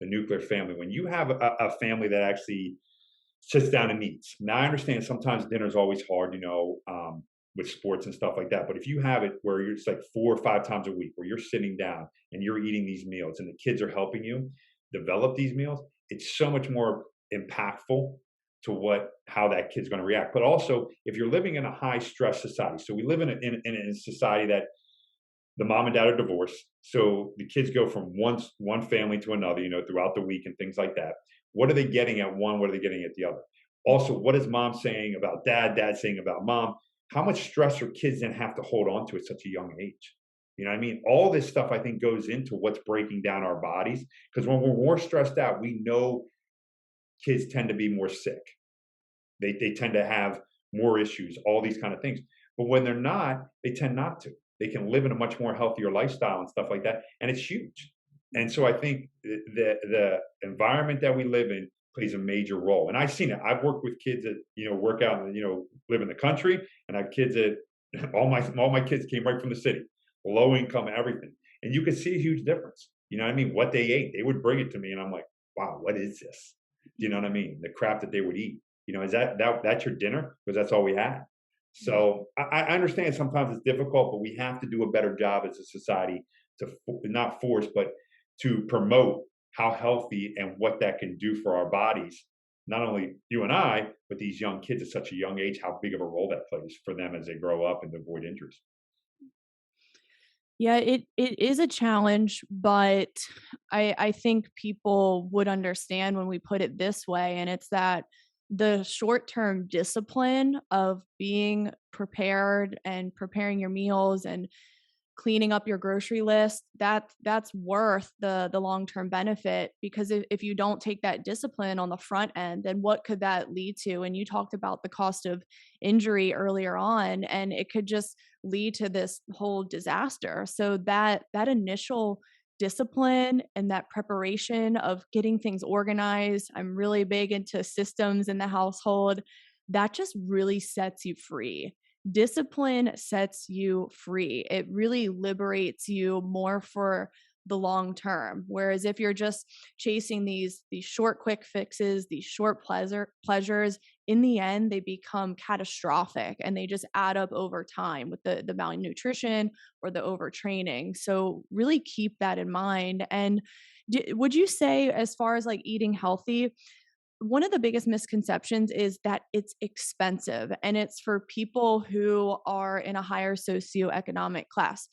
the nuclear family. When you have a family that actually sits down and eats. Now I understand sometimes dinner is always hard, with sports and stuff like that. But if you have it where it's like 4 or 5 times a week, where you're sitting down and you're eating these meals, and the kids are helping you develop these meals, it's so much more impactful to how that kid's going to react. But also, if you're living in a high stress society, so we live in a society that the mom and dad are divorced, so the kids go from one family to another, throughout the week and things like that. What are they getting at one? What are they getting at the other? Also, what is mom saying about dad? Dad saying about mom? How much stress are kids then have to hold on to at such a young age? You know what I mean? All this stuff I think goes into what's breaking down our bodies, because when we're more stressed out, we know kids tend to be more sick. They tend to have more issues, all these kind of things. But when they're not, they tend not to. They can live in a much more healthier lifestyle and stuff like that, and it's huge. And so I think the environment that we live in plays a major role. And I've seen it. I've worked with kids that work out and live in the country, and I have kids that all my kids came right from the city, low income, everything, and you could see a huge difference. You know what I mean? What they ate, they would bring it to me, and I'm like, wow, what is this? You know what I mean? The crap that they would eat. Is that's your dinner? Because that's all we had. So I understand sometimes it's difficult, but we have to do a better job as a society to not force, but to promote how healthy and what that can do for our bodies. Not only you and I, but these young kids at such a young age, how big of a role that plays for them as they grow up and avoid injuries. Yeah, it is a challenge, but I think people would understand when we put it this way, and it's that the short-term discipline of being prepared and preparing your meals and cleaning up your grocery list, that's worth the long-term benefit, because if you don't take that discipline on the front end, then what could that lead to? And you talked about the cost of injury earlier on, and it could just lead to this whole disaster. So that initial discipline and that preparation of getting things organized, I'm really big into systems in the household, that just really sets you free. Discipline sets you free. It really liberates you more for the long term. Whereas if you're just chasing these short quick fixes, these short pleasures, in the end they become catastrophic and they just add up over time with the malnutrition or the overtraining. So really keep that in mind. And would you say, as far as like eating healthy, one of the biggest misconceptions is that it's expensive and it's for people who are in a higher socioeconomic class?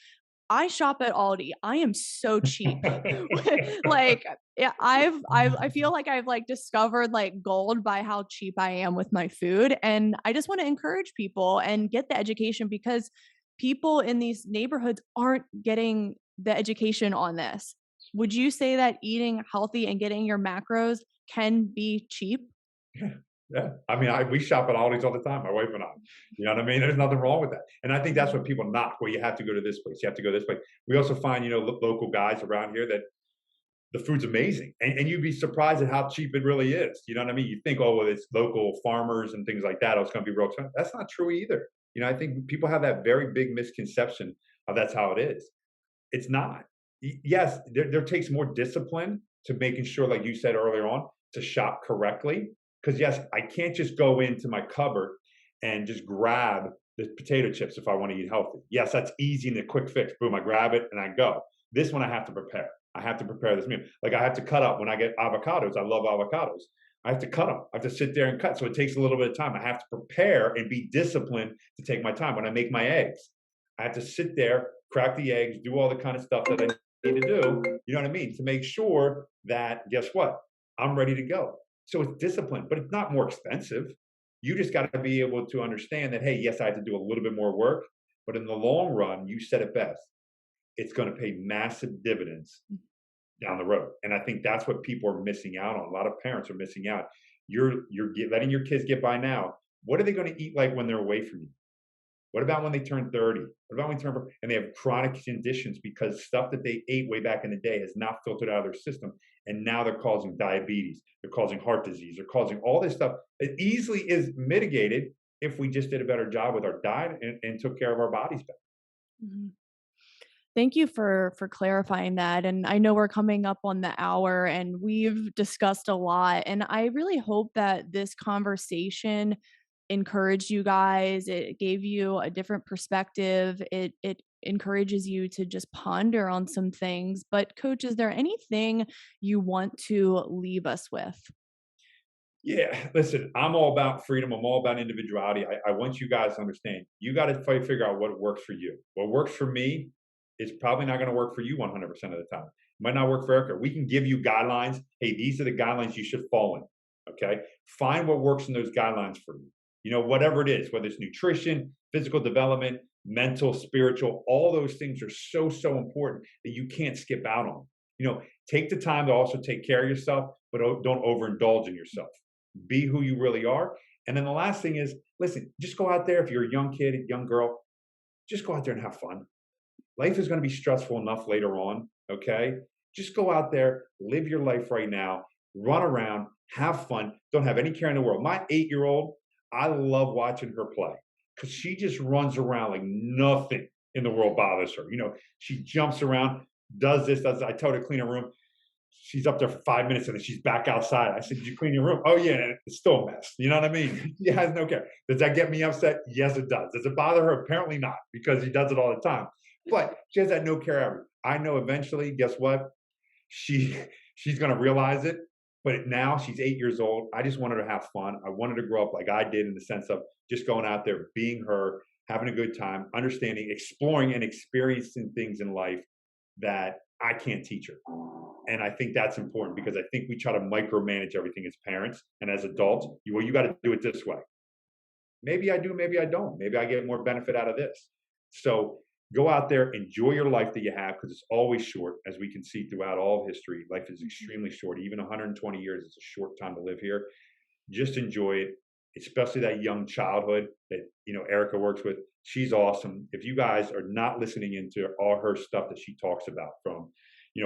I shop at Aldi. I am so cheap. Like, yeah, I feel like I've like discovered like gold by how cheap I am with my food, and I just want to encourage people and get the education, because people in these neighborhoods aren't getting the education on this. Would you say that eating healthy and getting your macros can be cheap? Yeah, yeah. I mean, we shop at Aldi's all the time, my wife and I. You know what I mean? There's nothing wrong with that. And I think that's what people knock. Well, you have to go to this place. You have to go this place. We also find, local guys around here that the food's amazing, and you'd be surprised at how cheap it really is. You know what I mean? You think, oh, well, it's local farmers and things like that. Oh, it's going to be real expensive. That's not true either. I think people have that very big misconception of that's how it is. It's not. Yes, there takes more discipline to making sure, like you said earlier on, to shop correctly. Because yes, I can't just go into my cupboard and just grab the potato chips if I want to eat healthy. Yes, that's easy and a quick fix. Boom, I grab it and I go. This one I have to prepare. I have to prepare this meal. Like I have to cut up when I get avocados. I love avocados. I have to cut them. I have to sit there and cut. So it takes a little bit of time. I have to prepare and be disciplined to take my time. When I make my eggs, I have to sit there, crack the eggs, do all the kind of stuff that I need to do, you know what I mean? To make sure that, guess what? I'm ready to go. So it's discipline, but it's not more expensive. You just got to be able to understand that, hey, yes, I have to do a little bit more work, but in the long run, you said it best. It's going to pay massive dividends down the road. And I think that's what people are missing out on. A lot of parents are missing out. You're letting your kids get by now. What are they going to eat like when they're away from you? What about when they turn 30? What about when they turn and they have chronic conditions because stuff that they ate way back in the day has not filtered out of their system, and now they're causing diabetes, they're causing heart disease, they're causing all this stuff that easily is mitigated if we just did a better job with our diet and took care of our bodies better. Mhm. Thank you for clarifying that, and I know we're coming up on the hour, and we've discussed a lot, and I really hope that this conversation encouraged you guys. It gave you a different perspective. It encourages you to just ponder on some things. But coach, is there anything you want to leave us with? Yeah, listen, I'm all about freedom. I'm all about individuality. I want you guys to understand. You got to figure out what works for you. What works for me is probably not going to work for you 100% of the time. It might not work for Erica. We can give you guidelines. Hey, these are the guidelines you should fall in. Okay. Find what works in those guidelines for you. You know, whatever it is, whether it's nutrition, physical development, mental, spiritual, all those things are so important that you can't skip out on. You know, take the time to also take care of yourself, but don't overindulge in yourself. Be who you really are. And then the last thing is, listen, just go out there. If you're a young kid, a young girl, just go out there and have fun. Life is going to be stressful enough later on. Okay. Just go out there, live your life right now, run around, have fun. Don't have any care in the world. My 8-year old, I love watching her play because she just runs around like nothing in the world bothers her. You know, she jumps around, does this, does that. I tell her to clean her room. She's up there for 5 minutes and then she's back outside. I said, "Did you clean your room?" "Oh yeah," and it's still a mess. You know what I mean? She has no care. Does that get me upset? Yes, it does. Does it bother her? Apparently not, because he does it all the time. But she has that no care ever. I know eventually, guess what? She she's gonna realize it. But now she's 8 years old. I just want her to have fun. I want her to grow up like I did in the sense of just going out there, being her, having a good time, understanding, exploring, and experiencing things in life that I can't teach her. And I think that's important because I think we try to micromanage everything as parents and as adults. Well, you got to do it this way. Maybe I do, maybe I don't. Maybe I get more benefit out of this. So go out there, enjoy your life that you have because it's always short, as we can see throughout all of history. Life is extremely short. Even 120 years is a short time to live here. Just enjoy it, especially that young childhood that Erica works with. She's awesome. If you guys are not listening into all her stuff that she talks about, from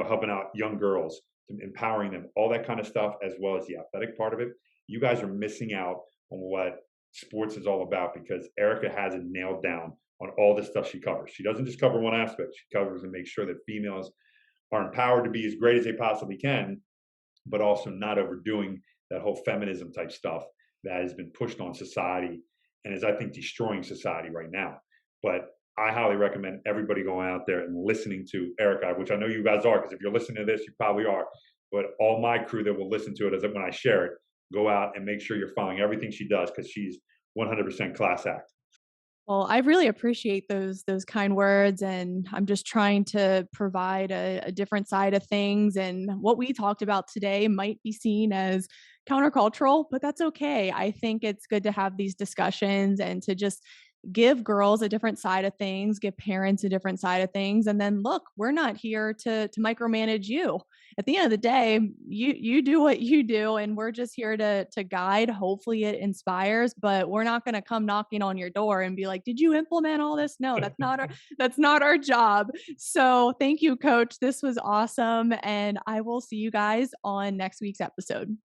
helping out young girls to empowering them, all that kind of stuff, as well as the athletic part of it, you guys are missing out on what sports is all about because Erica has it nailed down on all the stuff she covers. She doesn't just cover one aspect. She covers and makes sure that females are empowered to be as great as they possibly can, but also not overdoing that whole feminism type stuff that has been pushed on society and is, I think, destroying society right now. But I highly recommend everybody going out there and listening to Erica, which I know you guys are, because if you're listening to this, you probably are. But all my crew that will listen to it, is that when I share it, go out and make sure you're following everything she does because she's 100% class act. Well, I really appreciate those kind words, and I'm just trying to provide a different side of things. And what we talked about today might be seen as countercultural, but that's okay. I think it's good to have these discussions and to just give girls a different side of things, give parents a different side of things, and then look, we're not here to micromanage you. At the end of the day, you do what you do, and we're just here to guide. Hopefully, it inspires, but we're not going to come knocking on your door and be like, "Did you implement all this?" No, that's not our job. So, thank you, Coach. This was awesome, and I will see you guys on next week's episode.